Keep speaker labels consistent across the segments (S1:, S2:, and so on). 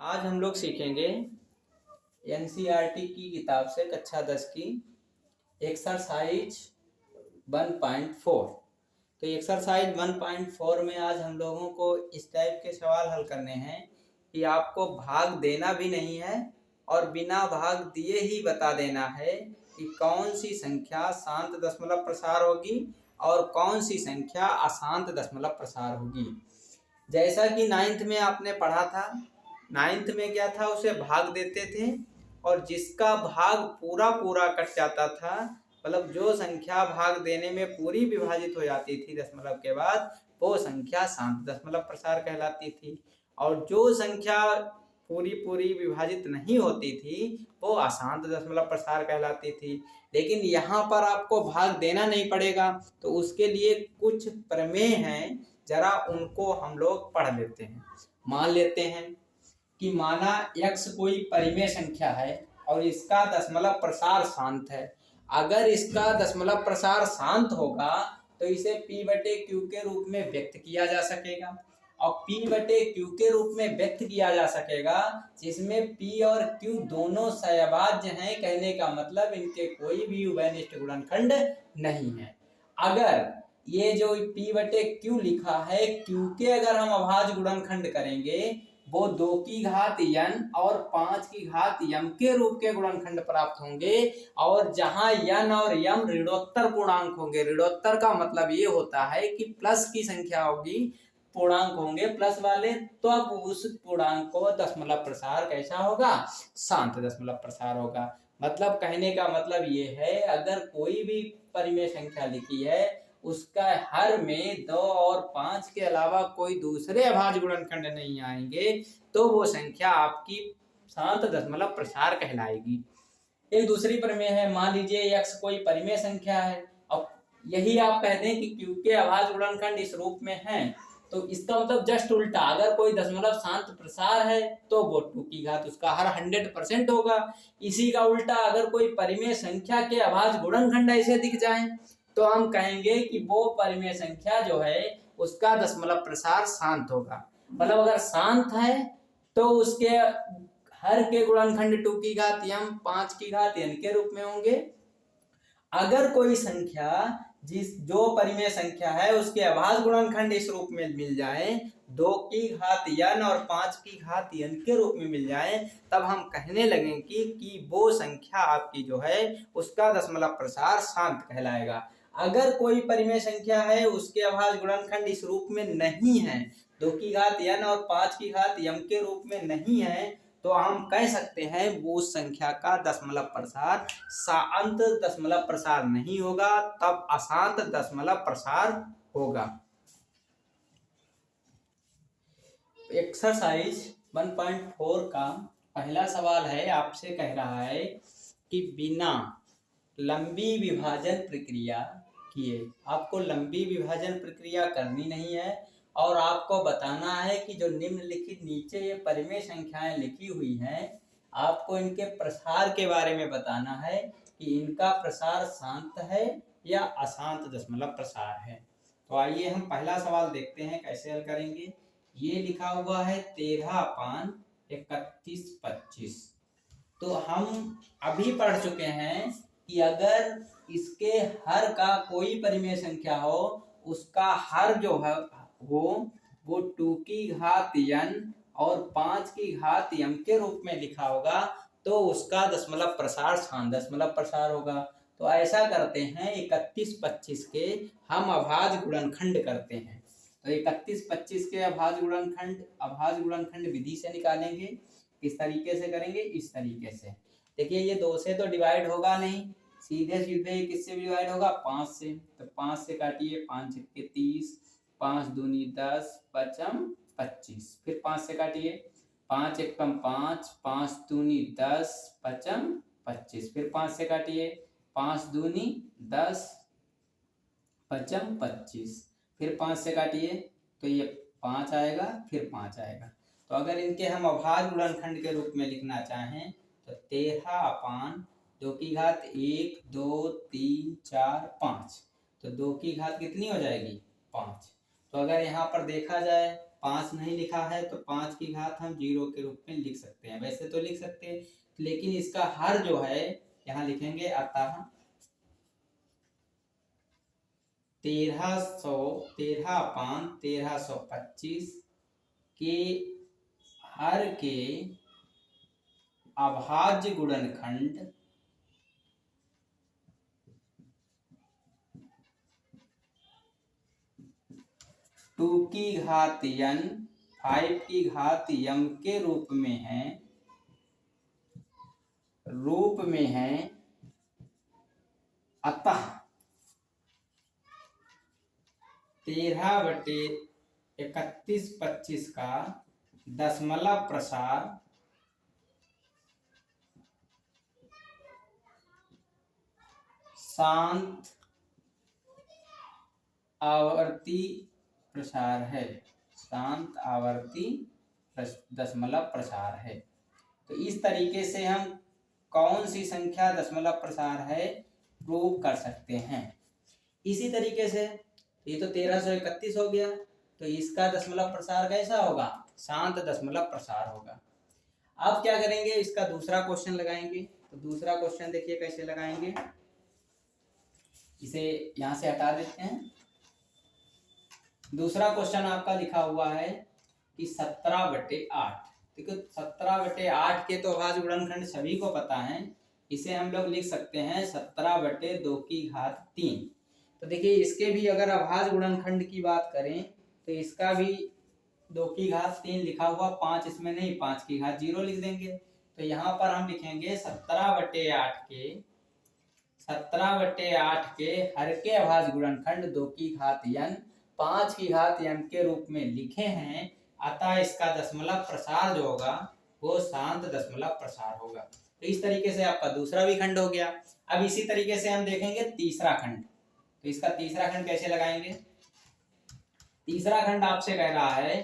S1: आज हम लोग सीखेंगे एनसीईआरटी की किताब से कक्षा 10 की एक्सरसाइज 1.4। तो एक्सरसाइज 1.4 में आज हम लोगों को इस टाइप के सवाल हल करने हैं कि आपको भाग देना भी नहीं है और बिना भाग दिए ही बता देना है कि कौन सी संख्या शांत दशमलव प्रसार होगी और कौन सी संख्या अशांत दशमलव प्रसार होगी। जैसा कि 9th में आपने पढ़ा था, 9th में क्या था, उसे भाग देते थे और जिसका भाग पूरा पूरा कट जाता था, मतलब जो संख्या भाग देने में पूरी विभाजित हो जाती थी दशमलव के बाद, वो संख्या शांत दशमलव प्रसार कहलाती थी। और जो संख्या पूरी पूरी विभाजित नहीं होती थी वो अशांत दशमलव प्रसार कहलाती थी। लेकिन यहाँ पर आपको भाग देना नहीं पड़ेगा, तो उसके लिए कुछ प्रमेय हैं, जरा उनको हम लोग पढ़ लेते हैं। मान लेते हैं कि माना x कोई परिमेय संख्या है और इसका दशमलव प्रसार शांत है। अगर इसका दशमलव प्रसार शांत होगा तो इसे p/q के रूप में व्यक्त किया जा सकेगा। और p/q के रूप में व्यक्त किया जा सकेगा जिसमें p और q दोनों सहभाज्य हैं। कहने का मतलब इनके कोई भी उभयनिष्ठ गुणनखंड नहीं है। अगर ये जो p/q लिखा है, q के अगर हम अभाज्य गुणनखंड करेंगे वो 2 की घात n और 5 की घात m के रूप के गुणनखंड प्राप्त होंगे। और जहां n और m ऋणोत्तर पूर्णांक होंगे, ऋणोत्तर का मतलब ये होता है कि प्लस की संख्या होगी, पूर्णांक होंगे प्लस वाले, तो अब उस पूर्णांक को दशमलव प्रसार कैसा होगा? शांत दशमलव प्रसार होगा। मतलब कहने का मतलब ये है, अगर कोई भी परिमेय संख्या लिखी है उसका हर में 2 और 5 के अलावा कोई दूसरे अभाज्य गुणनखंड नहीं आएंगे तो वो संख्या आपकी शांत दशमलव प्रसार कहलाएगी। एक दूसरी प्रमेय है, मान लीजिए x कोई परिमेय संख्या है और यही आप कहते हैं कि q के अभाज्य गुणनखंड इस रूप में है, तो इसका मतलब जस्ट उल्टा, अगर कोई दशमलव शांत प्रसार है तो वो 2 की घात उसका हर 100% होगा। इसी का उल्टा, अगर कोई परिमेय संख्या के अभाज्य गुणनखंड ऐसे दिख जाए तो हम कहेंगे कि वो परिमेय संख्या जो है उसका दशमलव प्रसार शांत होगा। मतलब अगर शांत है तो उसके हर के गुणनखंड 2 की घात m, 5 की घात n के रूप में होंगे। अगर कोई संख्या जो परिमेय संख्या है उसके अभाज्य गुणनखंड इस रूप में मिल जाए, 2 की घात n और 5 की घात n के रूप में मिल जाए, तब हम कहने लगेंगे कि वो संख्या आपकी जो है उसका दशमलव प्रसार शांत कहलाएगा। अगर कोई परिमेय संख्या है उसके अभाज्य गुणनखंड इस रूप में नहीं है, 2 की घात n और 5 की घात m के रूप में नहीं है, तो हम कह सकते हैं वो संख्या का दशमलव प्रसार शांत दशमलव प्रसार नहीं होगा, तब अशांत दशमलव प्रसार होगा। एक्सरसाइज 1.4 का पहला सवाल है, आपसे कह रहा है कि बिना लंबी विभाजन प्रक्रिया किए, आपको लंबी विभाजन प्रक्रिया करनी नहीं है और आपको बताना है कि जो निम्नलिखित नीचे ये परिमेय संख्याएं लिखी हुई हैं, आपको इनके प्रसार के बारे में बताना है कि इनका प्रसार शांत है या अशांत दशमलव प्रसार है। तो आइए हम पहला सवाल देखते हैं कैसे हल करेंगे। ये लिखा हुआ है 13/31/25। तो हम अभी पढ़ चुके हैं कि अगर इसके हर का कोई परिमेय संख्या हो उसका हर जो है वो 2 की घात n और 5 की घात m के रूप में लिखा होगा, तो उसका दशमलव प्रसार शांत दशमलव प्रसार होगा। तो ऐसा करते हैं, 31/25 के हम अभाज्य गुणनखंड करते हैं। तो 31/25 के अभाज्य गुणनखंड विधि से निकालेंगे। किस तरीके से करेंगे? इस तरीके से। देखिए, ये 2 से तो डिवाइड होगा नहीं, सीधे सीधे किससे डिवाइड होगा? 5 से। तो 5 से काटिए, 5 × 30, 5 दूनी 10, 5m 25। फिर 5 से काटिए, 5 × 5, 5 दूनी 10, 5m 25। फिर 5 से काटिए, 5 दूनी 10, 5m 25। फिर 5 से काटिए तो ये 5 आएगा, फिर 5 आएगा। तो अगर इनके हम अभाज्य गुणनखंड के रूप में लिखना चाहें तो 13/2 की घात 1, 2, 3, 4, 5। तो 2 की घात कितनी हो जाएगी? 5। तो अगर यहाँ पर देखा जाए 5 नहीं लिखा है तो 5 की घात हम 0 के रूप में लिख सकते हैं, वैसे तो लिख सकते हैं, लेकिन इसका हर जो है यहाँ लिखेंगे, अतः 1325 के हर के अभाज्य गुणनखंड 2 की घात n 5 की घात m के रूप में है, अतः 13/3125 का दशमलव प्रसार शांत आवर्ती प्रसार है, शांत आवर्ती दशमलव प्रसार है। तो इस तरीके से हम कौन सी संख्या दशमलव प्रसार है प्रूव कर सकते हैं। इसी तरीके से ये तो 1331 हो गया, तो इसका दशमलव प्रसार कैसा होगा, शांत दशमलव प्रसार होगा। अब क्या करेंगे, इसका दूसरा क्वेश्चन लगाएंगे। तो दूसरा क्वेश्चन देखिए कैसे लगाएंगे, इसे यहां से हटा देते हैं। दूसरा क्वेश्चन आपका लिखा हुआ है कि 17/8। देखो 17/8 के तो अभाज्य गुणनखंड सभी को पता है, इसे हम लोग लिख सकते हैं 17/2 की घात 3। तो देखिए इसके भी अगर अभाज्य गुणनखंड की बात करें तो इसका भी 2 की घात 3 लिखा हुआ, 5 इसमें नहीं, 5 की घात 0 लिख देंगे। तो यहाँ पर हम लिखेंगे 17/8 के हर के अभाज्य गुणनखंड 2 की घात n 5 की घात m के रूप में लिखे हैं, अतः इसका दशमलव प्रसार जो होगा वो शांत दशमलव प्रसार होगा। तो इस तरीके से आपका दूसरा भी खंड हो गया। अब इसी तरीके से हम देखेंगे तीसरा खंड। तो इसका तीसरा खंड कैसे लगाएंगे, तीसरा खंड आपसे कह रहा है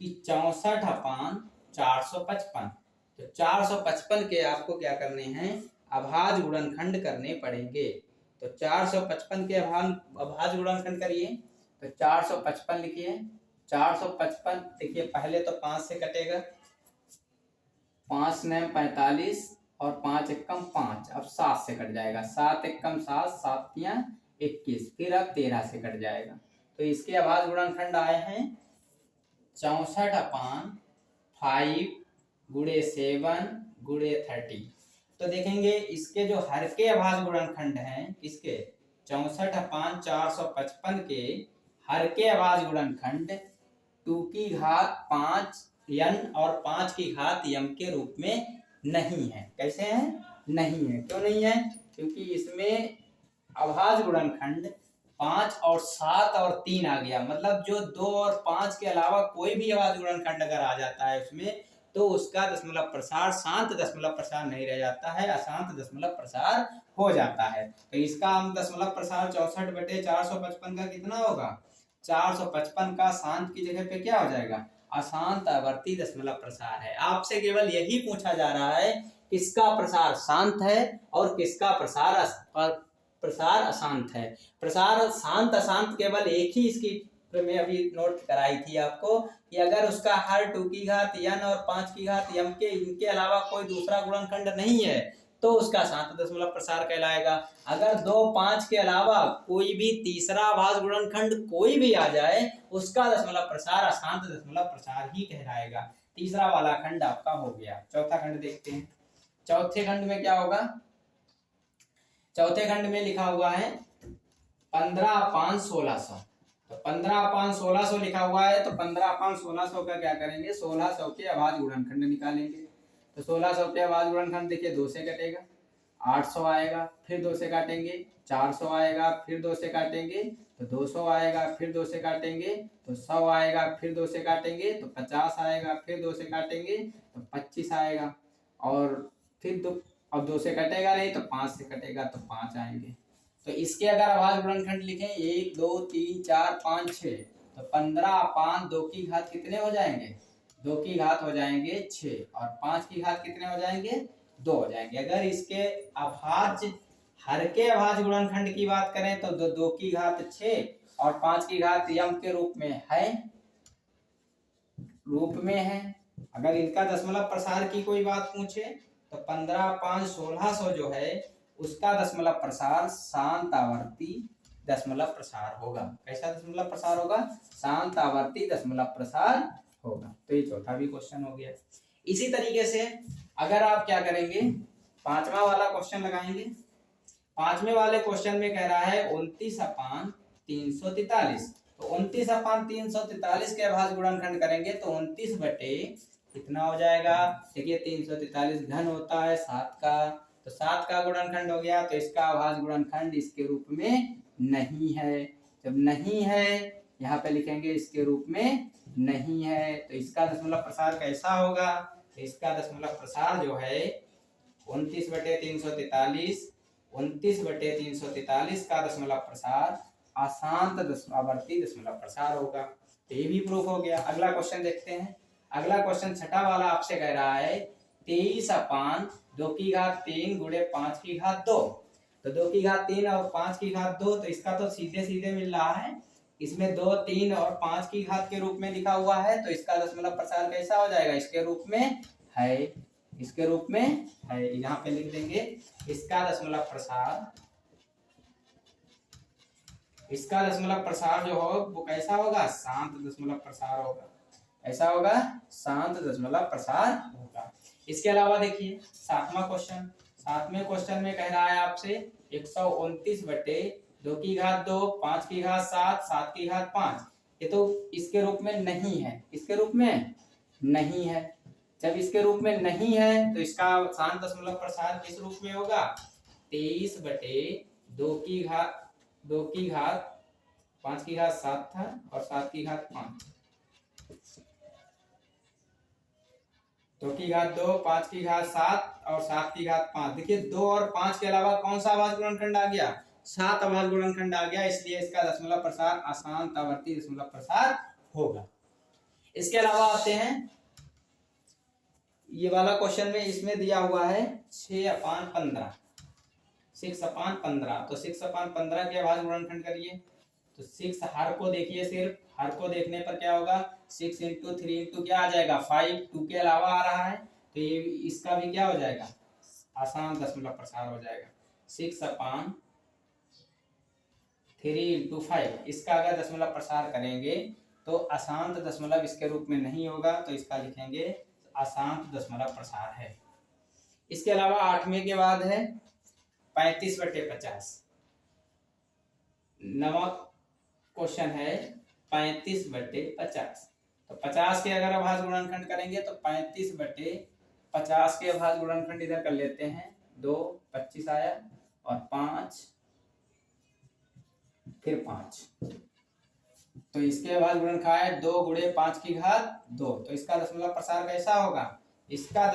S1: कि 64/455। तो 455 के आपको क्या करने हैं, अभाज्य गुणनखंड करने पड़ेंगे। तो 455 के अभाज्य गुणनखंड करिए। तो 455 लिखिए। 455 देखिए पहले तो 5 से कटेगा, 5 9 45 और 5 एकम 5, अब 7 से कट जाएगा, 7 एकम 7, 7 तियां 21, फिर अब 13 से कट जाएगा। तो इसके अभाज्य गुणनखंड आए हैं 64/5 × 7 × 30। तो देखेंगे इसके जो हर के अभाज्य गुणनखंड हैं, किसके, 64/455 के हर के अभाज्य गुणनखंड 2 की घात 5 n और 5 की घात m के रूप में नहीं है। कैसे हैं, नहीं है। क्यों नहीं है, क्योंकि इसमें अभाज्य गुणनखंड 5 और 7 और 3 आ गया, मतलब जो 2 और 5 के अलावा कोई भी अभाज्य गुणनखंड अगर आ जाता है उसमें, तो उसका दशमलव प्रसार शांत दशमलव प्रसार नहीं रह जाता है, अशांत दशमलव प्रसार हो जाता है। तो इसका हम दशमलव प्रसार 64/455 का कितना होगा, 455 का शांत की जगह पे क्या हो जाएगा, अशांत आवर्ती दशमलव प्रसार है। आपसे केवल यही पूछा जा रहा है किसका प्रसार शांत है और किसका प्रसार अशांत है। प्रसार शांत अशांत केवल एक ही इसकी में अभी नोट कराई थी आपको कि अगर उसका हर 2 की घात n और 5 की घात m के इनके अलावा कोई दूसरा गुणनखंड नहीं है तो उसका शांत दशमलव प्रसार कहलाएगा। अगर 2 5 के अलावा कोई भी तीसरा अभाज्य गुणनखंड कोई भी आ जाए उसका दशमलव प्रसार अशांत दशमलव प्रसार ही कहलाएगा। तीसरा वाला खंड आपका हो गया। चौथा खंड देखते हैं। चौथे खंड में क्या होगा, चौथे खंड में लिखा हुआ है 15/1600। तो 15/1600 लिखा हुआ है, तो 15/1600 का क्या करेंगे, 1600 के अभाज्य गुणनखंड निकालेंगे। तो 1600 के अभाज्य गुणनखंड देखिए 2 से कटेगा, 800 आएगा, फिर 2 से काटेंगे, 400 आएगा, फिर 2 से काटेंगे, तो 200 आएगा, फिर 2 से काटेंगे, तो 100 आएगा, फिर 2 से काटेंगे, तो 50 आएगा, फिर 2 से काटेंगे, तो 25 आएगा, और फिर अब 2 से कटेगा नहीं तो 5 से कटेगा, तो 5 आएंगे। तो इसके अगर अभाज्य गुणनखंड लिखें 1 2 3 4 5 6, तो 15/2 की घात कितने हो जाएंगे, 2 की घात हो जाएंगे 6, और 5 की घात कितने हो जाएंगे, 2 हो जाएंगे। अगर इसके अभाज्य हर के अभाज्य गुणनखंड की बात करें तो 2 की घात 6 और 5 की घात m के रूप में है, रूप में है। अगर इनका दशमलव प्रसार की कोई बात पूछे तो 15, 5, 1600 जो है उसका दशमलव प्रसार शांत आवर्ती दशमलव प्रसार होगा। कैसा दशमलव प्रसार होगा? शांत आवर्ती दशमलव प्रसार होगा। तो ये चौथा भी क्वेश्चन हो गया। इसी तरीके से अगर आप क्या करेंगे, पांचवा वाला क्वेश्चन लगाएंगे। पांचवें वाले क्वेश्चन में कह रहा है 29/343। तो 29/343 के अभाज्य गुणनखंड करेंगे तो 29 बटे कितना हो जाएगा? देखिए 343 घन होता है 7 का, तो 7 का गुणनखंड हो गया। तो इसका अभाज्य गुणनखंड इसके रूप में नहीं है। जब नहीं है यहाँ पे लिखेंगे इसके रूप में नहीं है, तो इसका दशमलव प्रसार कैसा होगा? तो इसका दशमलव प्रसार जो है 29/343, 29/343 का दशमलव प्रसार अशांत आवर्ती दशमलव प्रसार होगा। तो ये भी प्रूफ हो गया। अगला क्वेश्चन देखते हैं। अगला क्वेश्चन छठा वाला आपसे कह रहा है 23/2 गुणे 5/2। तो 2/3 और 5/2, तो इसका तो सीधे सीधे मिल रहा है। इसमें 2, 3 और 5 की घात के रूप में लिखा हुआ है, तो इसका दशमलव प्रसार कैसा हो जाएगा? इसके रूप में है, इसके रूप में है। यहाँ पे लिख देंगे इसका दशमलव प्रसार, इसका दशमलव प्रसार जो हो वो कैसा होगा? शांत दशमलव प्रसार होगा। ऐसा होगा, शांत दशमलव प्रसार होगा। इसके अलावा देखिए सातवां क्वेश्चन। सातवें क्वेश्चन में कह रहा है आपसे 129/2 5/7 7/5। ये तो इसके रूप में नहीं है, इसके रूप में नहीं है। जब इसके रूप में नहीं है तो इसका शांत दशमलव प्रसार किस रूप में होगा? 23/2 5/7 था और 7/5। 2/2 5/7 और 7/5। देखिए 2 और 5 के अलावा कौन सा अभाज्य गुणनखंड आ गया? 7 अभाज्य गुणनखंड आ गया, इसलिए इसका दशमलव प्रसार अशांत आवर्ती दशमलव प्रसार होगा। इसके अलावा आते हैं ये वाला क्वेश्चन में, इसमें दिया हुआ है 6/15, 6/15। तो 6/15 के अभाज्य गुणनखंड करिए। तो 6 हर को देखिए, सिर्फ हर को देखने पर क्या होगा? 6 × 3 × क्या आ जाएगा? 5। 2 के अलावा आ रहा है तो ये इसका भी क्या हो जाएगा? अशांत दशमलव प्रसार हो जाएगा। 6/3 × 5, इसका अगर दशमलव प्रसार करेंगे तो अशांत दशमलव इसके रूप में नहीं होगा, तो इसका लिखेंगे अशांत दशमलव प्रसार है। इसके अलावा आठवें के बाद है 35/50। नवा क्वेश्चन है 35/50। तो 50 के अगर अभाज्य गुणनखंड करेंगे तो 35/50 के अभाज्य गुणनखंड इधर कर लेते हैं। 2 25 आया और 5 फिर 5, तो इसके अभाज्य गुणनखंड है 2 × 5/2। तो इसका दशमलव प्रसार कैसा होगा? इसका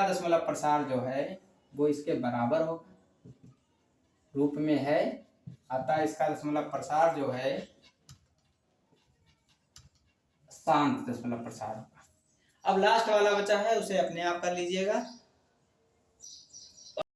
S1: दशमलव प्रसार जो है वो इसके बराबर होगा, रूप में है। अतः इसका दशमलव प्रसार जो है शांत दशमलव प्रसार होगा। अब लास्ट वाला बचा है, उसे अपने आप कर लीजिएगा।